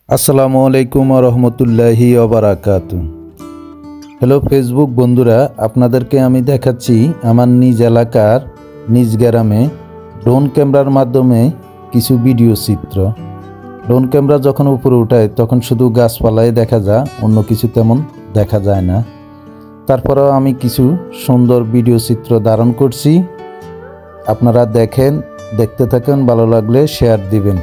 আসসালামু আলাইকুম ওয়া রাহমাতুল্লাহি ওয়া বারাকাতুহু। হ্যালো ফেসবুক বন্ধুরা, আপনাদেরকে আমি দেখাচ্ছি আমার নিজ এলাকার নিজ গ্রামে ড্রোন ক্যামেরার মাধ্যমে কিছু ভিডিও চিত্র। ড্রোন ক্যামেরা যখন উপরে উঠায় তখন শুধু গাছপালাই দেখা যায়, অন্য কিছু তেমন দেখা যায় না। তারপরেও আমি কিছু সুন্দর ভিডিও চিত্র ধারণ করছি, আপনারা দেখেন, দেখতে থাকেন, ভালো লাগলে শেয়ার দিবেন।